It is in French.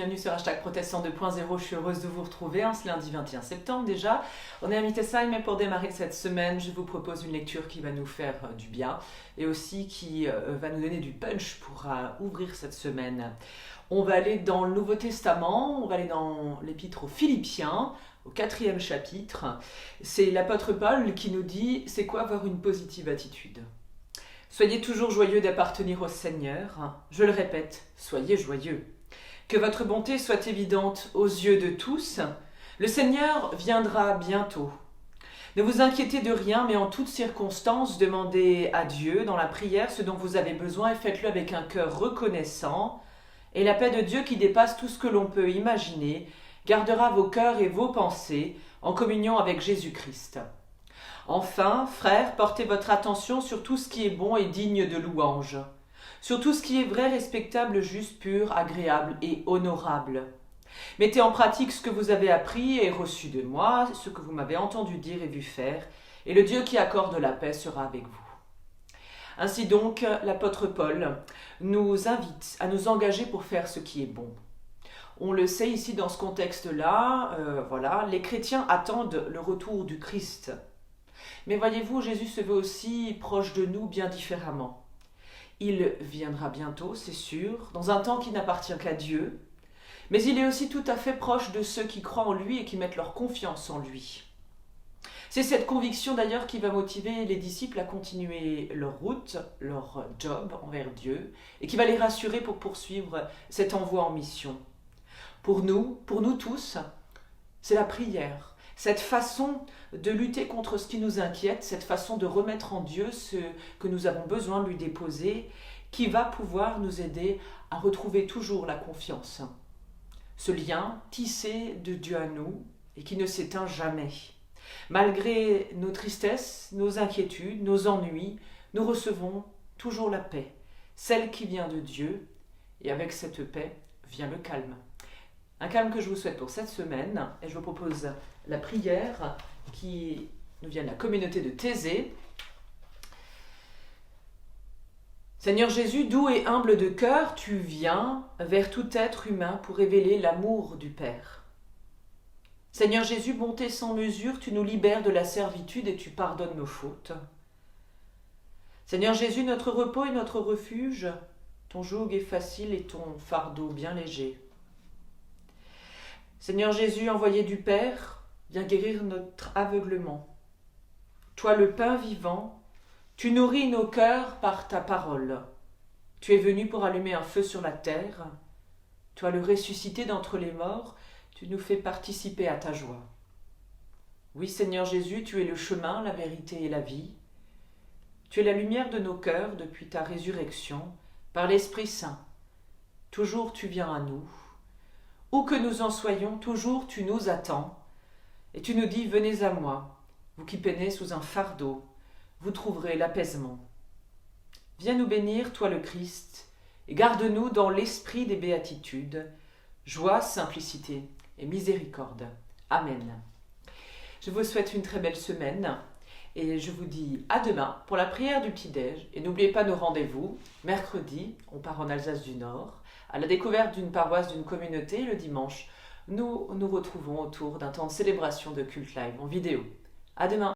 bienvenue sur #Protestant 2.0. Je suis heureuse de vous retrouver ce lundi 21 septembre déjà. On est à Mittesheim et pour démarrer cette semaine, je vous propose une lecture qui va nous faire du bien et aussi qui va nous donner du punch pour ouvrir cette semaine. On va aller dans le Nouveau Testament, on va aller dans l'épître aux Philippiens, au 4e chapitre. C'est l'apôtre Paul qui nous dit « C'est quoi avoir une positive attitude ?» Soyez toujours joyeux d'appartenir au Seigneur. Je le répète, soyez joyeux. Que votre bonté soit évidente aux yeux de tous. Le Seigneur viendra bientôt. Ne vous inquiétez de rien, mais en toutes circonstances, demandez à Dieu dans la prière ce dont vous avez besoin et faites-le avec un cœur reconnaissant. Et la paix de Dieu qui dépasse tout ce que l'on peut imaginer gardera vos cœurs et vos pensées en communion avec Jésus-Christ. Enfin, frères, portez votre attention sur tout ce qui est bon et digne de louange, sur tout ce qui est vrai, respectable, juste, pur, agréable et honorable. Mettez en pratique ce que vous avez appris et reçu de moi, ce que vous m'avez entendu dire et vu faire, et le Dieu qui accorde la paix sera avec vous. Ainsi donc, l'apôtre Paul nous invite à nous engager pour faire ce qui est bon. On le sait ici dans ce contexte-là, les chrétiens attendent le retour du Christ. Mais voyez-vous, Jésus se veut aussi proche de nous bien différemment. Il viendra bientôt, c'est sûr, dans un temps qui n'appartient qu'à Dieu, mais il est aussi tout à fait proche de ceux qui croient en lui et qui mettent leur confiance en lui. C'est cette conviction d'ailleurs qui va motiver les disciples à continuer leur route, leur job envers Dieu, et qui va les rassurer pour poursuivre cet envoi en mission. Pour nous tous, c'est la prière. Cette façon de lutter contre ce qui nous inquiète, cette façon de remettre en Dieu ce que nous avons besoin de lui déposer, qui va pouvoir nous aider à retrouver toujours la confiance. Ce lien tissé de Dieu à nous et qui ne s'éteint jamais. Malgré nos tristesses, nos inquiétudes, nos ennuis, nous recevons toujours la paix, celle qui vient de Dieu, et avec cette paix vient le calme. Un calme que je vous souhaite pour cette semaine, et je vous propose la prière qui nous vient de la communauté de Thésée. Seigneur Jésus, doux et humble de cœur, tu viens vers tout être humain pour révéler l'amour du Père. Seigneur Jésus, bonté sans mesure, tu nous libères de la servitude et tu pardonnes nos fautes. Seigneur Jésus, notre repos et notre refuge, ton joug est facile et ton fardeau bien léger. Seigneur Jésus, envoyé du Père, viens guérir notre aveuglement. Toi, le pain vivant, tu nourris nos cœurs par ta parole. Tu es venu pour allumer un feu sur la terre. Toi, le ressuscité d'entre les morts, tu nous fais participer à ta joie. Oui, Seigneur Jésus, tu es le chemin, la vérité et la vie. Tu es la lumière de nos cœurs depuis ta résurrection, par l'Esprit Saint. Toujours tu viens à nous. Où que nous en soyons, toujours tu nous attends, et tu nous dis « Venez à moi, vous qui peinez sous un fardeau, vous trouverez l'apaisement. » Viens nous bénir, toi le Christ, et garde-nous dans l'esprit des béatitudes, joie, simplicité et miséricorde. Amen. Je vous souhaite une très belle semaine, et je vous dis à demain pour la prière du petit-déj. Et n'oubliez pas nos rendez-vous, mercredi, on part en Alsace du Nord, à la découverte d'une paroisse, d'une communauté. Le dimanche, nous nous retrouvons autour d'un temps de célébration de culte live en vidéo. À demain.